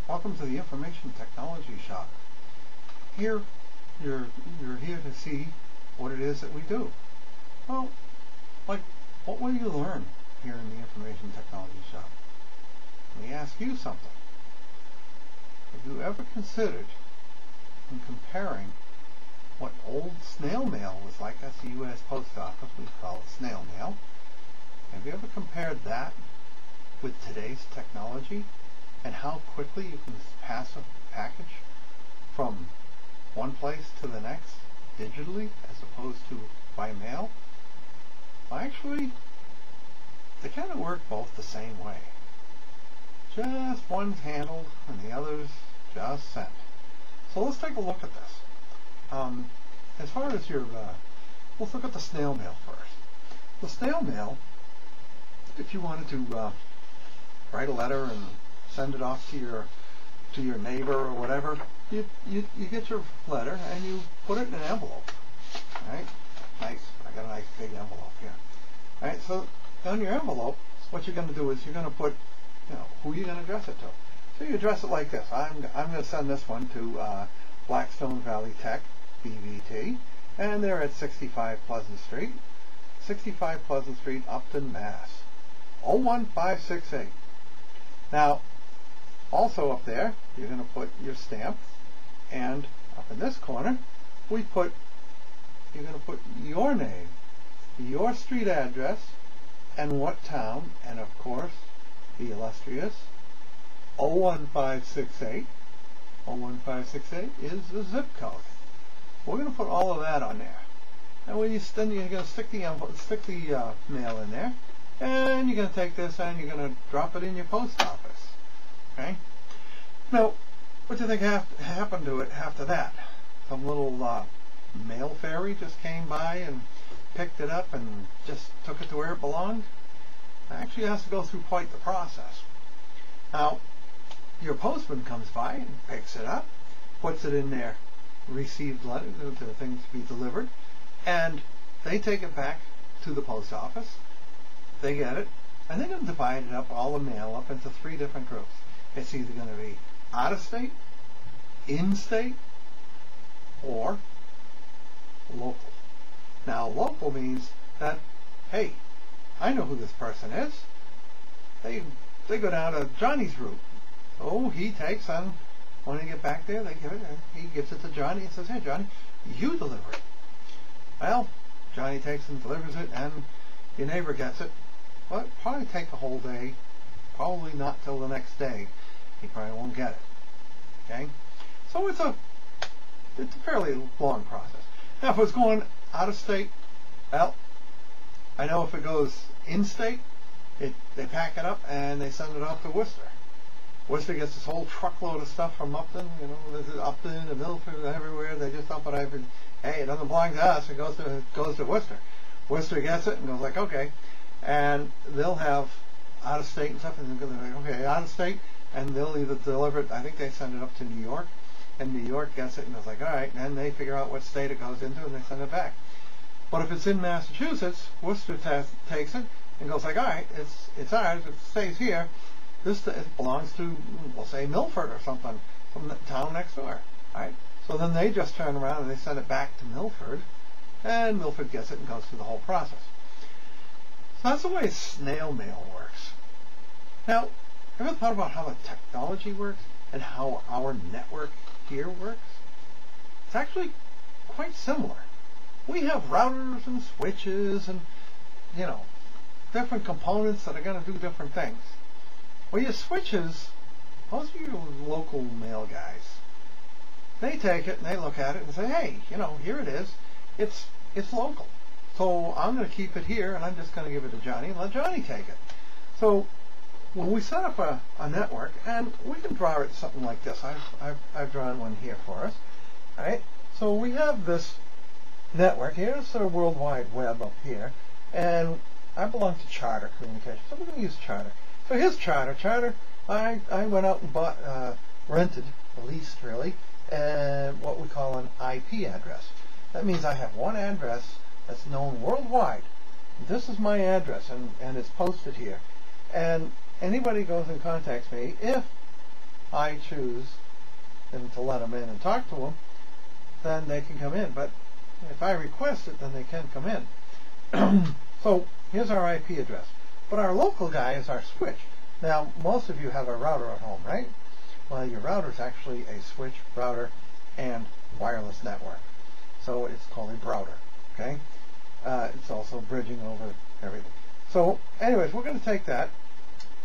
Welcome to the Information Technology Shop. Here, you're here to see what it is that we do. Well, like, what will you learn here in the Information Technology Shop? Let me ask you something. Have you ever considered in comparing what old snail mail was like? That's the U.S. Post Office. We call it snail mail. Have you ever compared that with today's technology and how quickly you can pass a package from one place to the next digitally as opposed to by mail? Well, actually, they kind of work both the same way. Just one's handled and the other's just sent. So let's take a look at this. As far as your, let's look at the snail mail first. The snail mail, if you wanted to write a letter and send it off to your neighbor or whatever, you get your letter and you put it in an envelope. Right? Nice. I got a nice big envelope here. All right. So on your envelope, what you're going to do is you're going to put, who you're going to address it to. So you address it like this. I'm going to send this one to Blackstone Valley Tech, BVT, and they're at 65 Pleasant Street, Upton, Mass. 01568. Now, also up there, you're going to put your stamp, and up in this corner, you're going to put your name, your street address, and what town, and of course, the illustrious 01568. 01568 is the zip code. We're going to put all of that on there. And when then you're going to stick the mail in there, and you're going to take this and you're going to drop it in your post office. Okay. Now, what do you think happened to it after that? Some little mail fairy just came by and picked it up and just took it to where it belonged? It actually has to go through quite the process. Now, your postman comes by and picks it up, puts it in their received letter, the thing to be delivered, and they take it back to the post office. They get it, and they're going to divide it up, all the mail up into 3 different groups. It's either going to be out of state, in state, or local. Now, local means that, hey, I know who this person is. They go down to Johnny's route. Oh, he takes on, when they get back there, they give it, he gives it to Johnny and says, hey, Johnny, you deliver it. Well, Johnny takes and delivers it, and your neighbor gets it. Well, it'll probably take a whole day, probably not till the next day. He probably won't get it. Okay? So it's a fairly long process. Now, if it's going out of state, well, I know if it goes in state, they pack it up and they send it off to Worcester. Worcester gets this whole truckload of stuff from Upton, there's Upton and Milford and everywhere. They just dump it over. Hey, it doesn't belong to us. It goes to Worcester. Worcester gets it and goes like, okay. And they'll have out of state and stuff, and they're going to be, okay, out of state, and they'll either deliver it, I think they send it up to New York, and New York gets it and goes like, all right, and then they figure out what state it goes into and they send it back. But if it's in Massachusetts, Worcester takes it and goes like, all right, it's ours, it stays here. It belongs to, we'll say, Milford or something from the town next door. All right? So then they just turn around and they send it back to Milford, and Milford gets it and goes through the whole process. So that's the way snail mail works. Now, ever thought about how the technology works and how our network here works? It's actually quite similar. We have routers and switches and, different components that are going to do different things. Well, your switches, those are your local mail guys. They take it and they look at it and say, hey, here it is. It's local. So I'm going to keep it here and I'm just going to give it to Johnny and let Johnny take it. So when we set up a network, and we can draw it something like this. I've drawn one here for us. All right? So we have this network. Here's the World Wide Web up here. And I belong to Charter Communications. So we're going to use Charter. So here's Charter. Charter, I went out and bought, rented, leased really, and what we call an IP address. That means I have one address that's known worldwide. This is my address, and it's posted here. And anybody goes and contacts me, if I choose them to let them in and talk to them, then they can come in. But if I request it, then they can come in. So here's our IP address. But our local guy is our switch. Now, most of you have a router at home, right? Well, your router is actually a switch, router, and wireless network. So it's called a router, okay? It's also bridging over everything. So anyways, we're going to take that,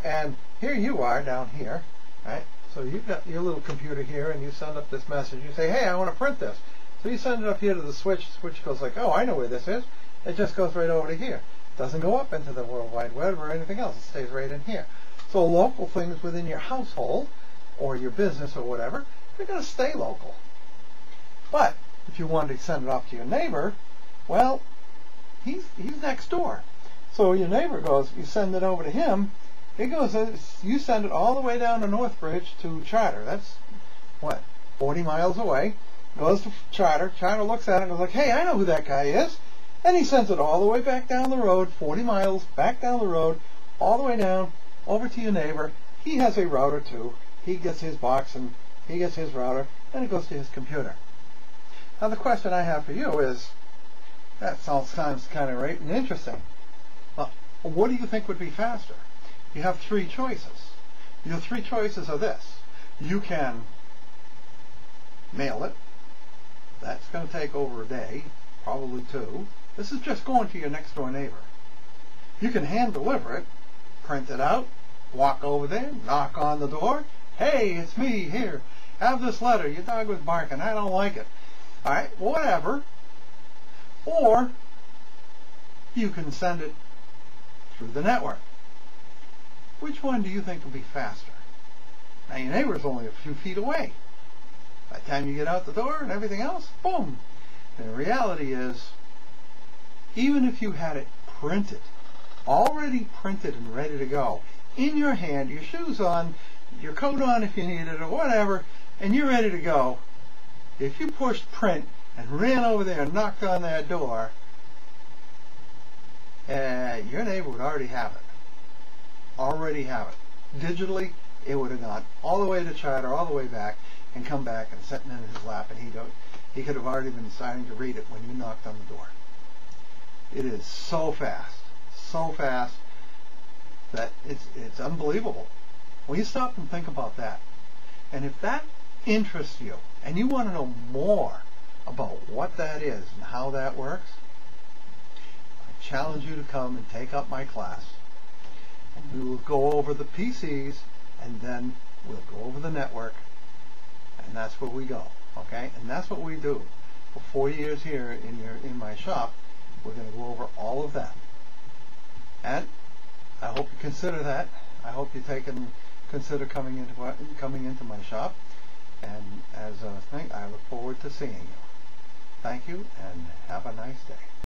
and here you are down here, right? So you've got your little computer here, and you send up this message. You say, hey, I want to print this. So you send it up here to the switch. The switch goes like, oh, I know where this is. It just goes right over to here. It doesn't go up into the World Wide Web or anything else. It stays right in here. So local things within your household or your business or whatever, they're going to stay local. But if you wanted to send it off to your neighbor, well, he's next door. So your neighbor goes, you send it over to him, it goes, you send it all the way down to Northbridge to Charter. That's, what, 40 miles away. Goes to Charter. Charter looks at it and goes like, hey, I know who that guy is. And he sends it all the way back down the road, 40 miles, back down the road, all the way down, over to your neighbor. He has a router too. He gets his box and he gets his router, and it goes to his computer. Now the question I have for you is, that sounds kind of right and interesting. Well, what do you think would be faster? You have three choices. Your three choices are this. You can mail it. That's going to take over a day, probably 2. This is just going to your next door neighbor. You can hand deliver it, print it out, walk over there, knock on the door. Hey, it's me here. Have this letter. Your dog was barking. I don't like it. All right, whatever. Or you can send it through the network. Which one do you think will be faster? Now your neighbor's only a few feet away. By the time you get out the door and everything else, boom. And the reality is, even if you had it printed, already printed and ready to go, in your hand, your shoes on, your coat on if you need it or whatever, and you're ready to go, if you pushed print and ran over there and knocked on that door, your neighbor would already have it. Already have it. Digitally, it would have gone all the way to Charter, all the way back, and come back and sitting in his lap, and he could have already been starting to read it when you knocked on the door. It is so fast that it's unbelievable. Well, you stop and think about that. And if that interests you, and you want to know more about what that is and how that works, I challenge you to come and take up my class. And we will go over the PCs, and then we'll go over the network, and that's where we go, okay? And that's what we do. For 4 years here in my shop, we're going to go over all of that. And I hope you consider that. I hope you consider coming into my shop. And as a thing, I look forward to seeing you. Thank you, and have a nice day.